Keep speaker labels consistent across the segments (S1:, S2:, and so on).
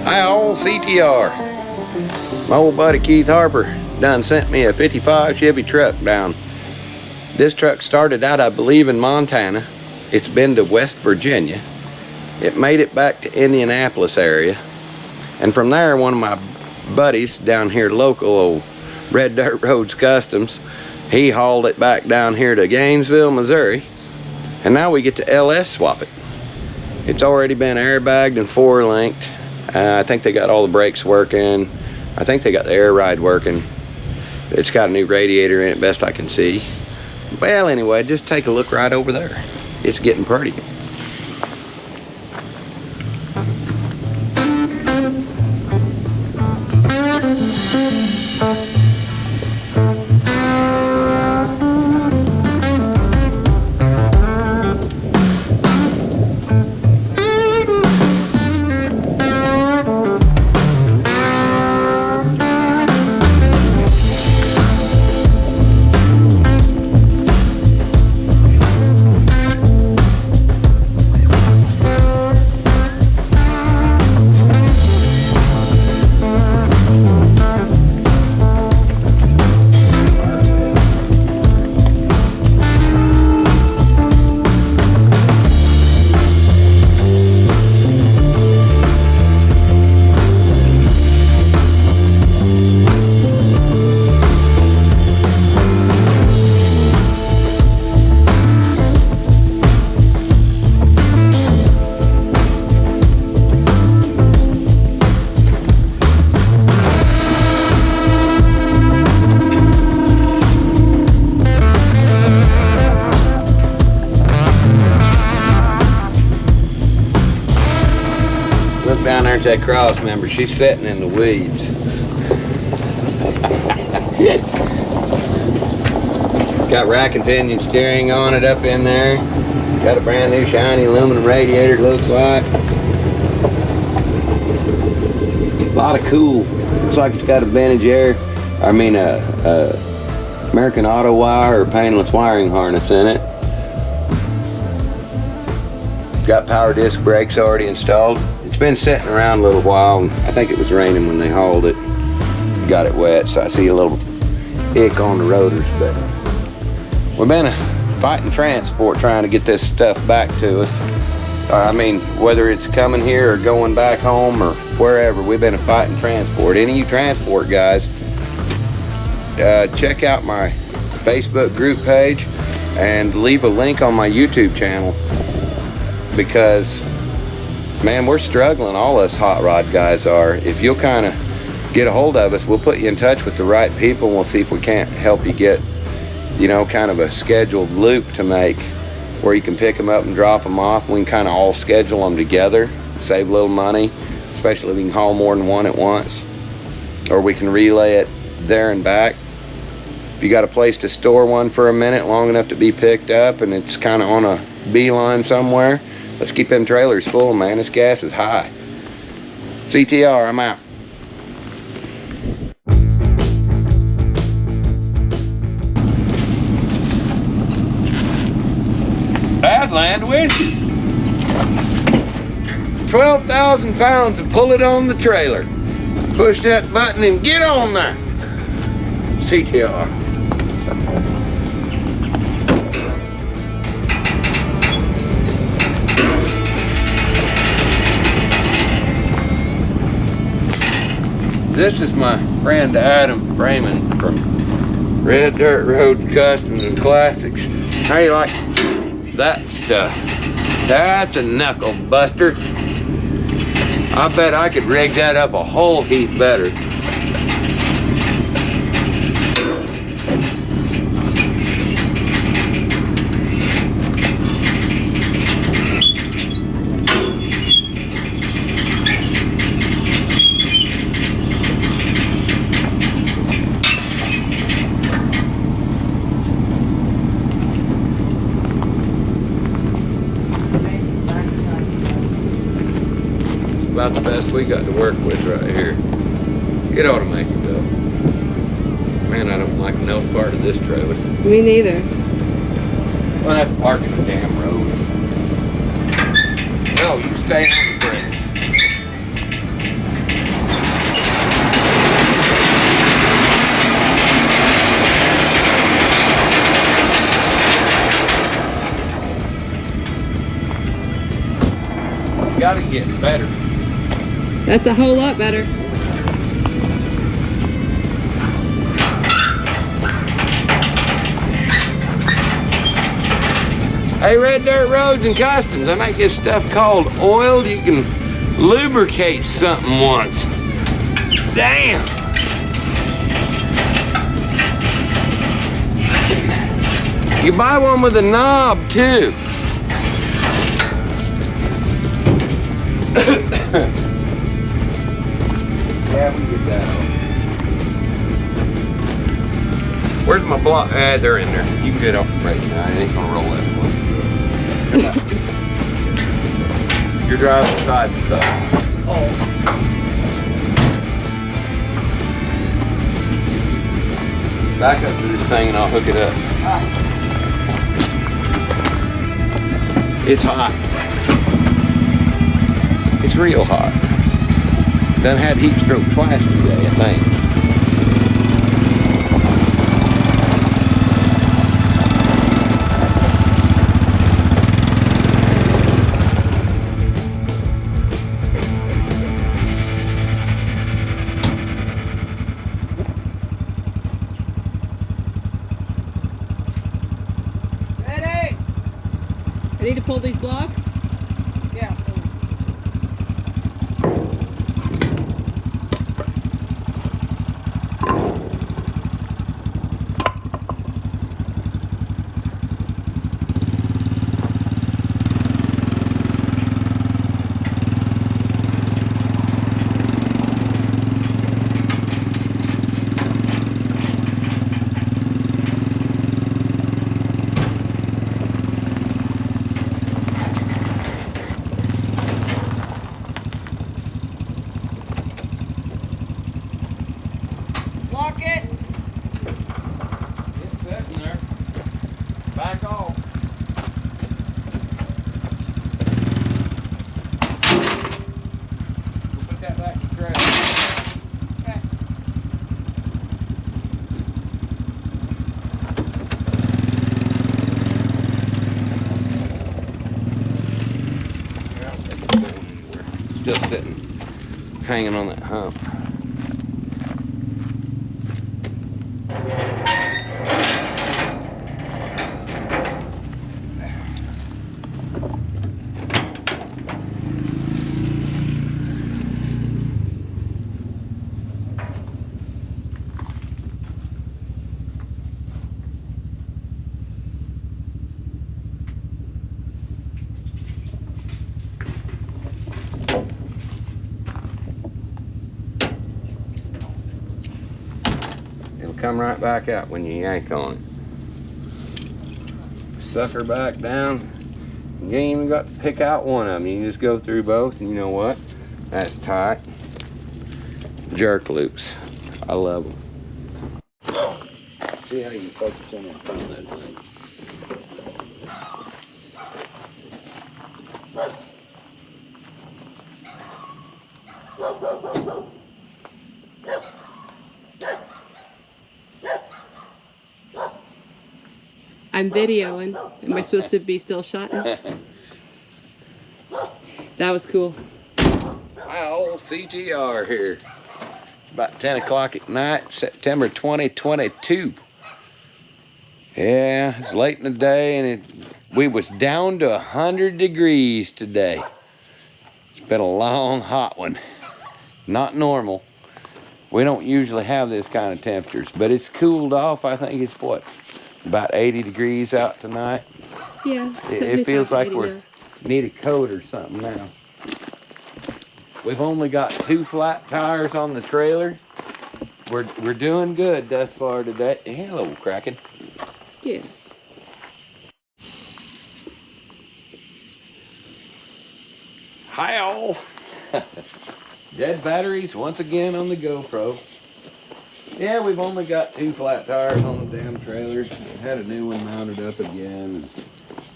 S1: Hi, old CTR. My old buddy Keith Harper done sent me a 55 Chevy truck down. This truck started out, I believe, in Montana. It's been to West Virginia. It made it back to Indianapolis area. And from there, one of my buddies down here local, old Red Dirt Roads Customs, he hauled it back down here to Gainesville, Missouri. And now we get to LS swap it. It's already been airbagged and four-linked. I think they got all the brakes working. I think they got the air ride working. It's got a new radiator in it, best I can see. Well, anyway, just take a look right over there. It's getting pretty. Down there at that cross member, she's sitting in the weeds. Got rack and pinion steering on it up in there. Got a brand new shiny aluminum radiator, looks like. A lot of cool. Looks like it's got a vintage American Auto wire or painless wiring harness in it. Got power disc brakes already installed. It's been sitting around a little while, and I think it was raining when they hauled it. Got it wet, so I see a little ick on the rotors, but we've been fighting transport trying to get this stuff back to us. Whether it's coming here or going back home or wherever, we've been fighting transport. Any of you transport guys, check out my Facebook group page and leave a link on my YouTube channel, because man, we're struggling, all us hot rod guys are. If you'll kind of get a hold of us, we'll put you in touch with the right people, and we'll see if we can't help you get, kind of a scheduled loop to make where you can pick them up and drop them off. We can kind of all schedule them together, save a little money, especially if we can haul more than one at once. Or we can relay it there and back. If you got a place to store one for a minute long enough to be picked up and it's kind of on a beeline somewhere, let's keep them trailers full, man. This gas is high. CTR, I'm out. Badland winches. 12,000 pounds to pull it on the trailer. Push that button and get on there. CTR. This is my friend Adam Freeman from Red Dirt Road Customs and Classics. How you like that stuff? That's a knuckle buster. I bet I could rig that up a whole heap better. About the best we got to work with right here. It ought to make it though. Man, I don't like no part of this trailer.
S2: Me neither.
S1: We'll have to park in the damn road. No, you stay on the bridge. gotta get better.
S2: That's a whole lot better.
S1: Hey, Red Dirt Roads and Customs, I make this stuff called oil. You can lubricate something once. Damn. You buy one with a knob too. Yeah, we get that on. Where's my block? They're in there. You can get off right now. I ain't gonna roll that one. You're driving side to side. Oh. Back up to this thing and I'll hook it up. It's hot. It's real hot. Done had heat stroke twice today, I think.
S2: Ready? I need to pull these blocks? Yeah. Lock it.
S1: It's sitting there. Back off. We'll put that back in the trailer.
S2: Okay.
S1: Still sitting, hanging on that hump. It'll come right back out when you yank on it. Sucker back down. You ain't even got to pick out one of them. You can just go through both, and you know what? That's tight. Jerk loops. I love them. See how you focus on that front of that thing.
S2: I'm videoing. Am I supposed to be still shotting? That was cool.
S1: My old CGR here. About 10 o'clock at night, September 2022. Yeah, it's late in the day and we was down to 100 degrees today. It's been a long, hot one. Not normal. We don't usually have this kind of temperatures, but it's cooled off. I think it's what, about 80 degrees out tonight.
S2: Yeah.
S1: It feels like we need a coat or something now. We've only got 2 flat tires on the trailer. We're doing good thus far today. Hello, Kraken.
S2: Yes.
S1: Hi all. Dead batteries once again on the GoPro. Yeah, we've only got 2 flat tires on the damn trailers. Had a new one mounted up again.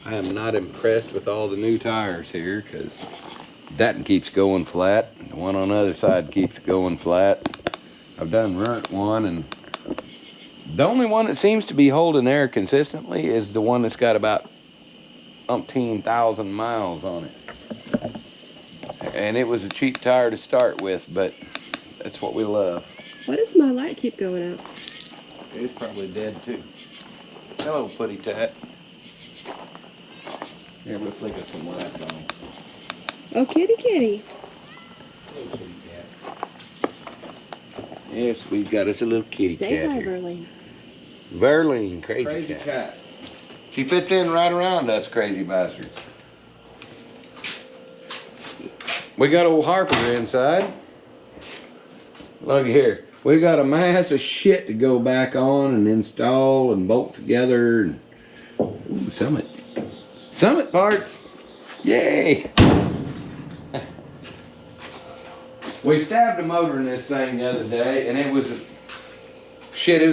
S1: I am not impressed with all the new tires here because that one keeps going flat. The one on the other side keeps going flat. I've done runt one, and the only one that seems to be holding air consistently is the one that's got about 18,000 miles on it. And it was a cheap tire to start with, but that's what we love.
S2: Why does my light keep going out?
S1: It's probably dead too. Hello, Putty Tat. Here, we'll flick us some lights on.
S2: Oh, kitty, kitty.
S1: Hello, Putty Tat. Yes, we've got us a little kitty
S2: Say
S1: cat
S2: hi,
S1: here.
S2: Verlene.
S1: Verlene, crazy cat. She fits in right around us crazy bastards. We got old Harper inside. Look here. We got a mass of shit to go back on and install and bolt together. And, ooh, Summit parts. Yay. We stabbed a motor in this thing the other day, and it was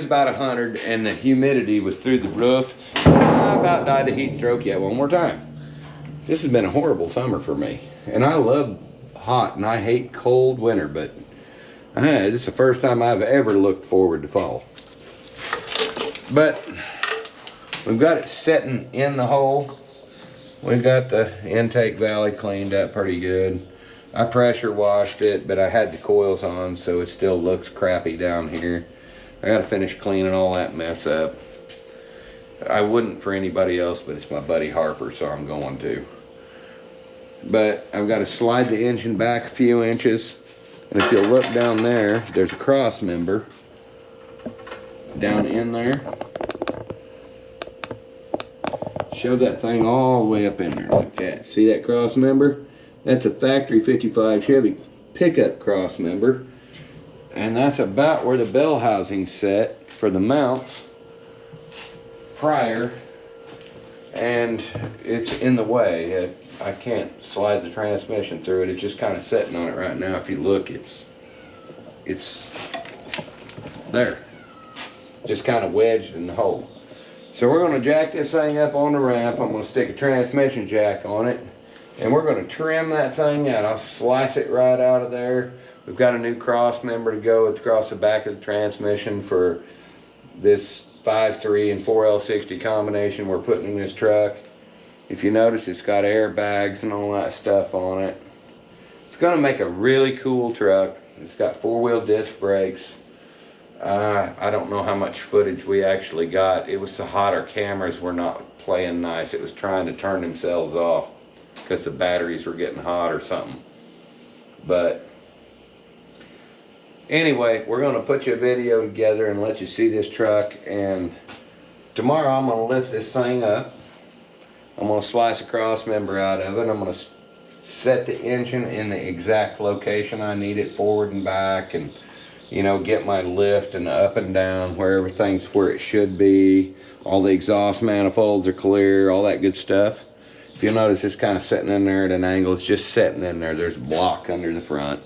S1: about 100, and the humidity was through the roof. I about died of heat stroke yet one more time. This has been a horrible summer for me, and I love hot and I hate cold winter, but this is the first time I've ever looked forward to fall. But we've got it setting in the hole. We've got the intake valley cleaned up pretty good. I pressure washed it, but I had the coils on, so it still looks crappy down here. I gotta finish cleaning all that mess up. I wouldn't for anybody else, but it's my buddy Harper, so I'm going to. But I've got to slide the engine back a few inches, and if you'll look down there, there's a cross member down in there. Shove that thing all the way up in there like that. See that cross member? That's a factory 55 Chevy pickup cross member, and that's about where the bell housing's set for the mounts prior, and it's in the way. I can't slide the transmission through it. It's just kind of sitting on it right now. If you look, it's there, just kind of wedged in the hole. So we're going to jack this thing up on the ramp. I'm going to stick a transmission jack on it, and we're going to trim that thing out. I'll slice it right out of there. We've got a new cross member to go across the back of the transmission for this 5.3 and 4L60 combination we're putting in this truck. If you notice, it's got airbags and all that stuff on it. It's going to make a really cool truck. It's got 4-wheel disc brakes. I don't know how much footage we actually got. It was so hot, our cameras were not playing nice. It was trying to turn themselves off because the batteries were getting hot or something. But anyway, we're going to put you a video together and let you see this truck. And tomorrow I'm going to lift this thing up. I'm going to slice a cross member out of it. I'm going to set the engine in the exact location I need it, forward and back, and you know, get my lift and up and down where everything's where it should be. All the exhaust manifolds are clear, all that good stuff. If you'll notice, it's kind of sitting in there at an angle. It's just sitting in there. There's a block under the front.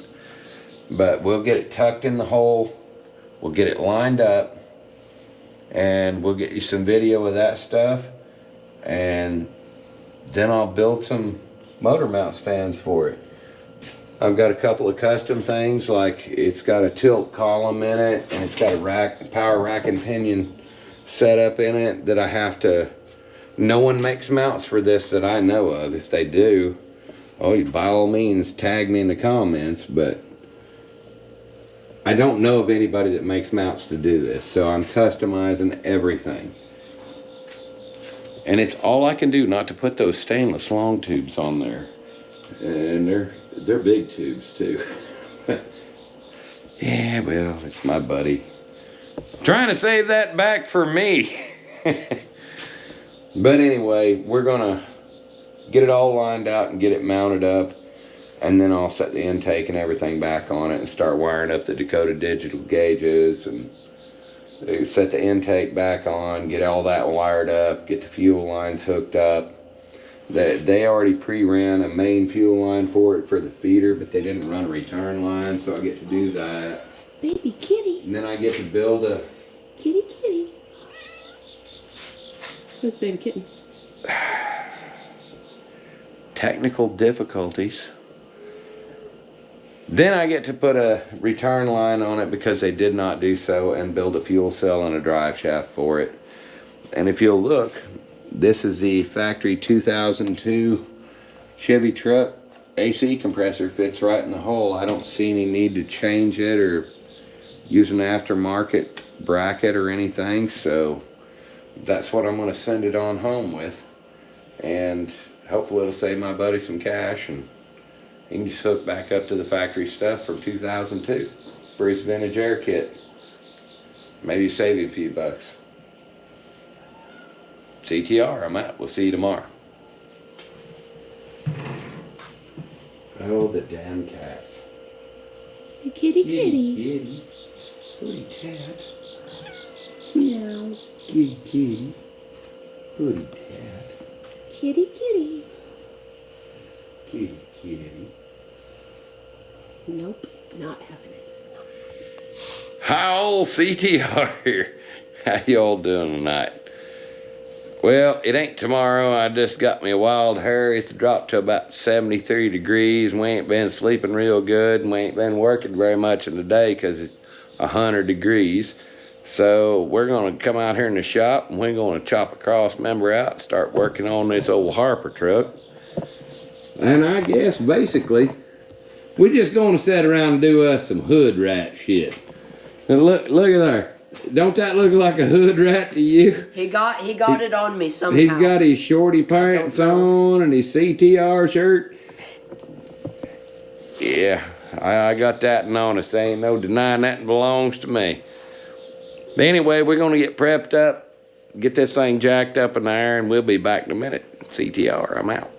S1: But we'll get it tucked in the hole. We'll get it lined up, and we'll get you some video of that stuff. And then I'll build some motor mount stands for it. I've got a couple of custom things, like it's got a tilt column in it, and it's got a power rack and pinion setup in it that I have to. No one makes mounts for this that I know of. If they do, oh, by all means tag me in the comments, but I don't know of anybody that makes mounts to do this, so I'm customizing everything. And it's all I can do not to put those stainless long tubes on there. And they're big tubes too. Yeah, well, it's my buddy. Trying to save that back for me. But anyway, we're gonna get it all lined out and get it mounted up. And then I'll set the intake and everything back on it and start wiring up the Dakota digital gauges and set the intake back on, get all that wired up, get the fuel lines hooked up. They already pre-ran a main fuel line for it for the feeder, but they didn't run a return line, so I get to do that.
S2: Baby kitty.
S1: And then I get to build a...
S2: Kitty, kitty. Who's baby kitten?
S1: Technical difficulties. Then I get to put a return line on it because they did not do so, and build a fuel cell and a drive shaft for it. And if you'll look, this is the factory 2002 Chevy truck, AC compressor fits right in the hole. I don't see any need to change it or use an aftermarket bracket or anything, so that's what I'm going to send it on home with, and hopefully it'll save my buddy some cash and he can just hook back up to the factory stuff from 2002 for his vintage air kit. Maybe save you a few bucks. CTR, I'm out. We'll see you tomorrow. Oh, the damn cats.
S2: The kitty.
S1: Kitty. Pretty cat.
S2: Meow.
S1: Kitty. Pretty cat.
S2: Kitty.
S1: Kitty.
S2: Nope, not having it.
S1: Hi, old CTR here. How y'all doing tonight? Well, it ain't tomorrow. I just got me a wild hurry. It's dropped to about 73 degrees. We ain't been sleeping real good, and we ain't been working very much in the day because it's 100 degrees. So we're gonna come out here in the shop and we're gonna chop a cross member out and start working on this old Harper truck. And I guess basically, we're just gonna sit around and do us some hood rat shit. And look at there. Don't that look like a hood rat to you?
S3: He got it on me somehow.
S1: He's got his shorty pants on and his CTR shirt. Yeah, I got that notice. There ain't no denying that belongs to me. But anyway, we're gonna get prepped up, get this thing jacked up in the air, and we'll be back in a minute. CTR, I'm out.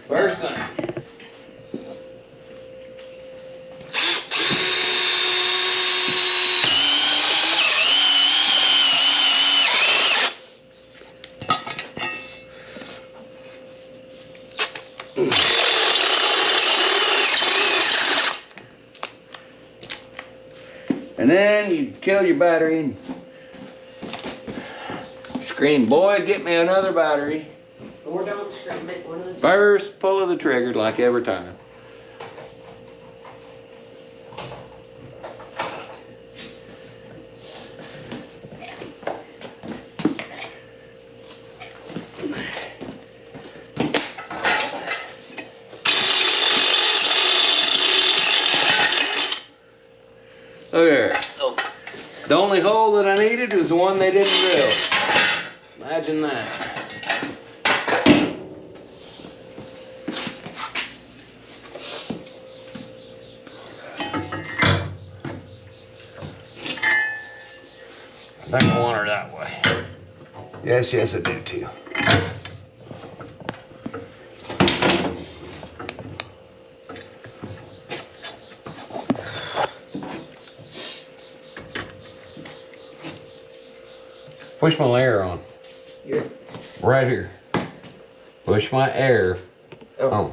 S1: First thing. And then you kill your battery and scream, boy, get me another battery.
S3: Or don't scream it. One of the two.
S1: First pull of the trigger, like every time. Look there.
S3: Oh.
S1: The only hole that I needed is the one they didn't drill. Imagine that. I think I want her that way. Yes, I do too. Push my air on.
S3: Here.
S1: Right here. Push my air on.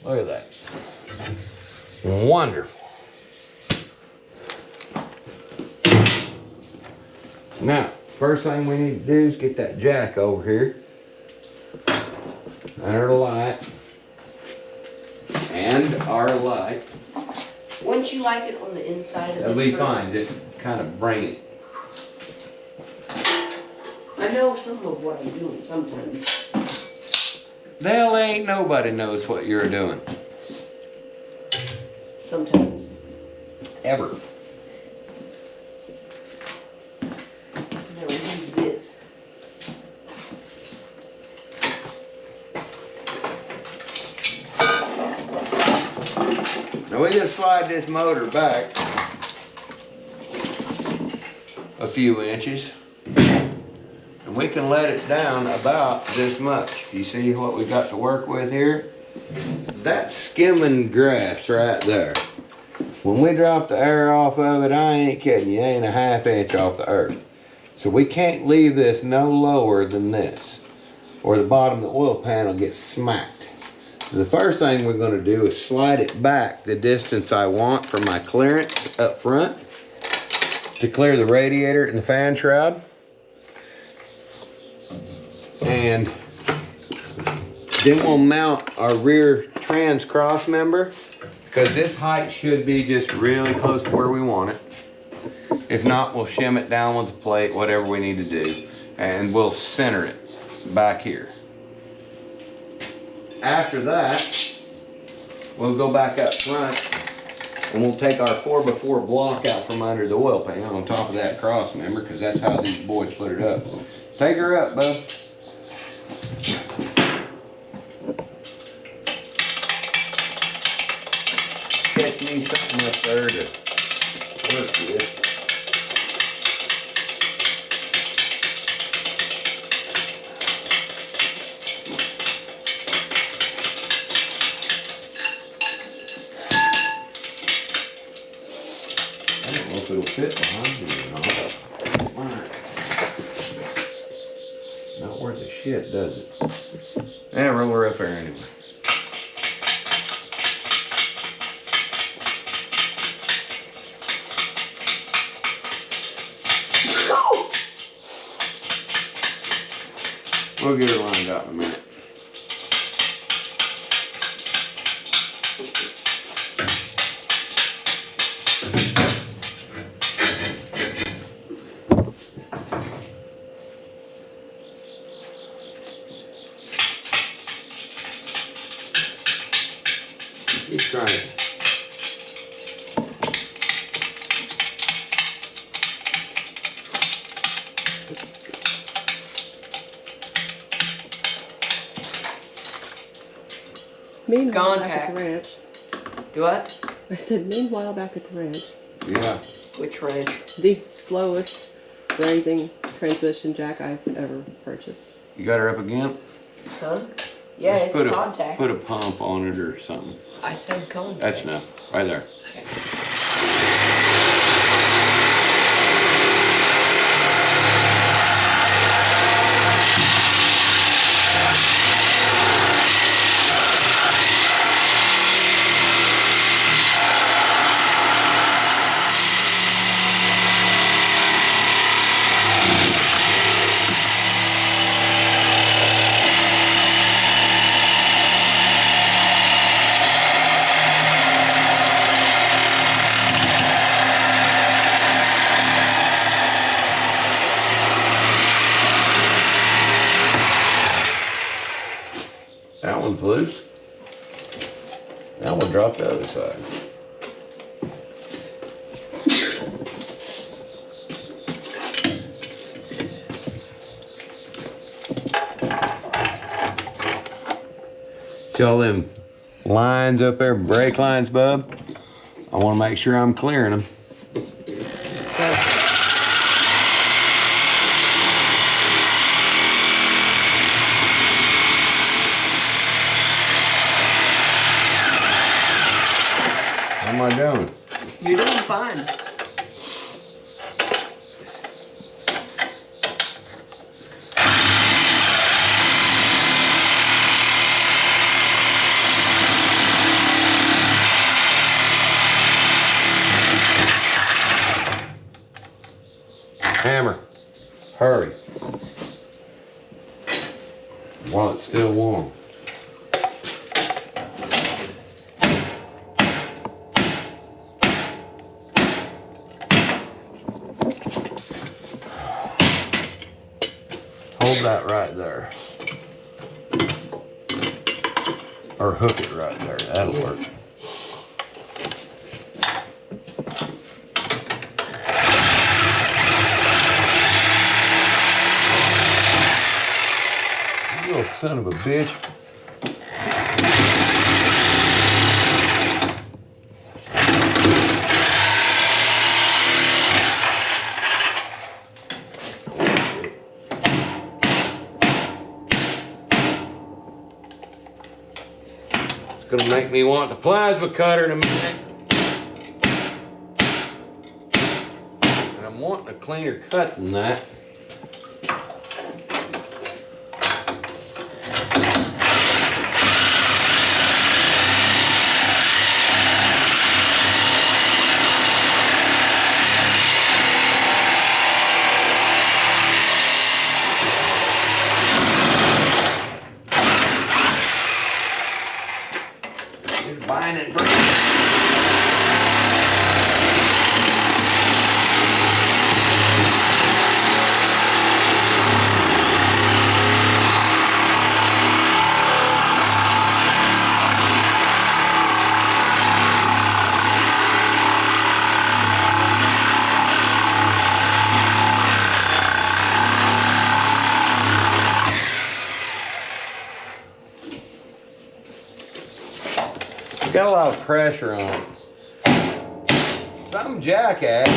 S1: Look at that. Wonderful. Now, first thing we need to do is get that jack over here. Under the light. And our light.
S3: Wouldn't you like it on the inside of this?
S1: That'll be
S3: first?
S1: fine. Just kind of bring it.
S3: I know some of what I'm doing sometimes.
S1: The hell ain't nobody knows what you're doing.
S3: Sometimes.
S1: Ever.
S3: Now we do this.
S1: Now we just slide this motor back a few inches and we can let it down about this much. You see what we got to work with here? That's skimming grass right there. When we drop the air off of it, I ain't kidding you, ain't a ½ inch off the earth. So we can't leave this no lower than this, or the bottom of the oil panel gets smacked. So the first thing we're going to do is slide it back the distance I want for my clearance up front to clear the radiator and the fan shroud. And then we'll mount our rear trans cross member, because this height should be just really close to where we want it. If not, we'll shim it down with a plate, whatever we need to do. And we'll center it back here. After that, we'll go back up front and we'll take our 4x4 block out from under the oil pan on top of that cross member, because that's how these boys put it up. Take her up, bub. Catch me something up there to work with. I don't know if it'll fit behind me or not. Alright. Not worth a shit, does it? Yeah, roll her up there anyway. We'll get her lined up in a minute. Keep trying.
S2: Meanwhile, back at
S3: Contact.
S2: the ranch.
S3: Do what?
S2: I said, meanwhile, back at the ranch.
S1: Yeah.
S3: Which race?
S2: The slowest raising transmission jack I've ever purchased.
S1: You got her up again?
S3: Huh? Yeah, it's
S1: Put a,
S3: contact.
S1: put a pump on it or something.
S3: I said contact.
S1: That's enough. Right there. That one's loose. That one dropped the other side. See all them lines up there, brake lines, bub? I want to make sure I'm clearing them. How am I doing?
S3: You're doing fine.
S1: Hammer, hurry. While it's still warm. Hold that right there. Or hook it right there, that'll work. You little son of a bitch. Gonna make me want the plasma cutter in a minute. And I'm wanting a cleaner cut than that. Buying and bringing. got a lot of pressure on it. Some jackass,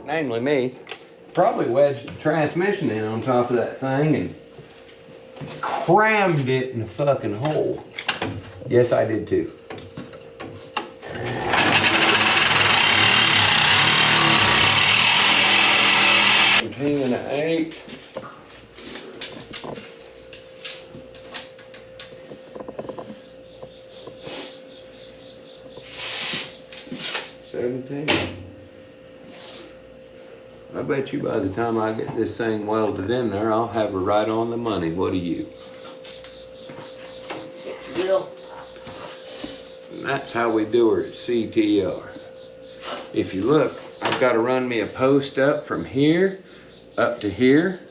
S1: namely me, probably wedged the transmission in on top of that thing and crammed it in the fucking hole. Yes, I did too. 17 1/8. I bet you by the time I get this thing welded in there, I'll have her right on the money. What do you?
S3: You will.
S1: And that's how we do her at CTR. If you look, I've got to run me a post up from here up to here.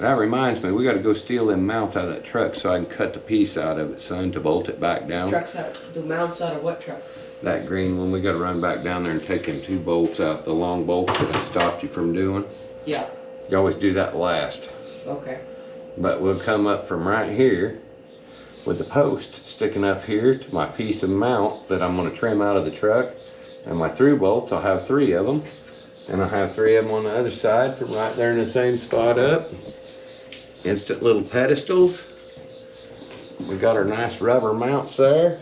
S1: That reminds me, we got to go steal them mounts out of that truck so I can cut the piece out of it, son, to bolt it back down.
S3: Truck's out. The mounts out of what truck?
S1: That green one. We got to run back down there and take them 2 bolts out, the long bolts that I stopped you from doing.
S3: Yeah.
S1: You always do that last.
S3: Okay.
S1: But we'll come up from right here with the post sticking up here to my piece of mount that I'm going to trim out of the truck. And my through bolts, I'll have 3 of them. And I'll have 3 of them on the other side from right there in the same spot up. Instant little pedestals. We got our nice rubber mounts there.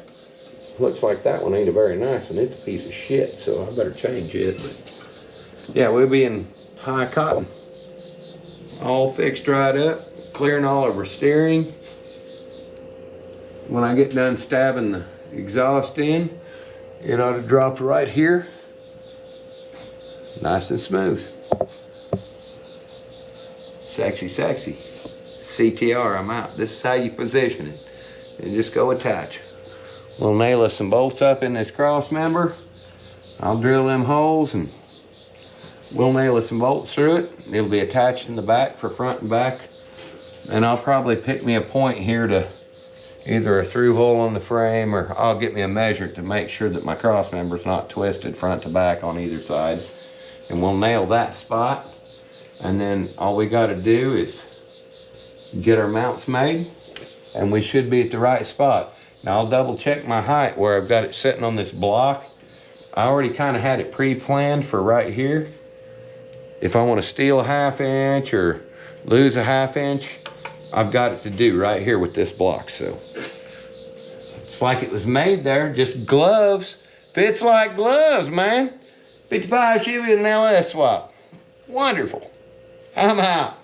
S1: Looks like that one ain't a very nice one. It's a piece of shit, so I better change it. But yeah, we'll be in high cotton. All fixed right up, clearing all of our steering. When I get done stabbing the exhaust in, it ought to drop right here. Nice and smooth. Sexy, sexy. CTR, I'm out. This is how you position it. And just go attach. We'll nail us some bolts up in this cross member. I'll drill them holes and we'll nail us some bolts through it. It'll be attached in the back for front and back. And I'll probably pick me a point here to either a through hole on the frame, or I'll get me a measure to make sure that my cross member's not twisted front to back on either side. And we'll nail that spot. And then all we gotta do is get our mounts made and we should be at the right spot. Now I'll double check my height where I've got it sitting on this block. I already kind of had it pre-planned for right here. If I want to steal a 1/2 inch or lose a 1/2 inch, I've got it to do right here with this block. So it's like it was made there, just gloves. Fits like gloves, man. 55 Chevy and an LS swap. Wonderful. I'm out.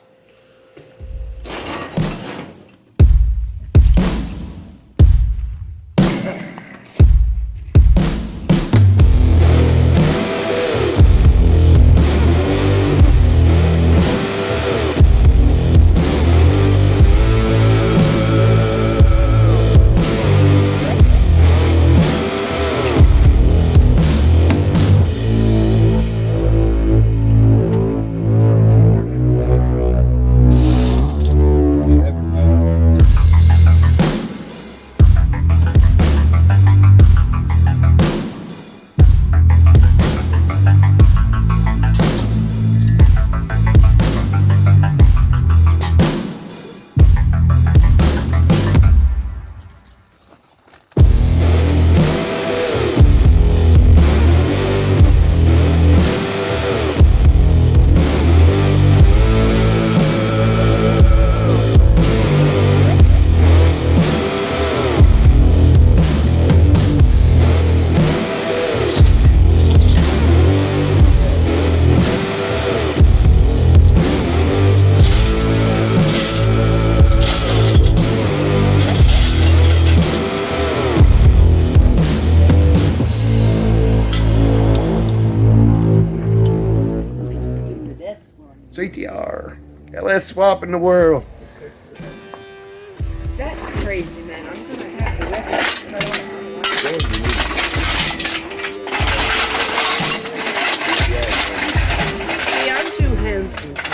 S1: CTR, LS swap in the world.
S2: That's crazy, man. I'm gonna have to rest it. See, I'm too handsome.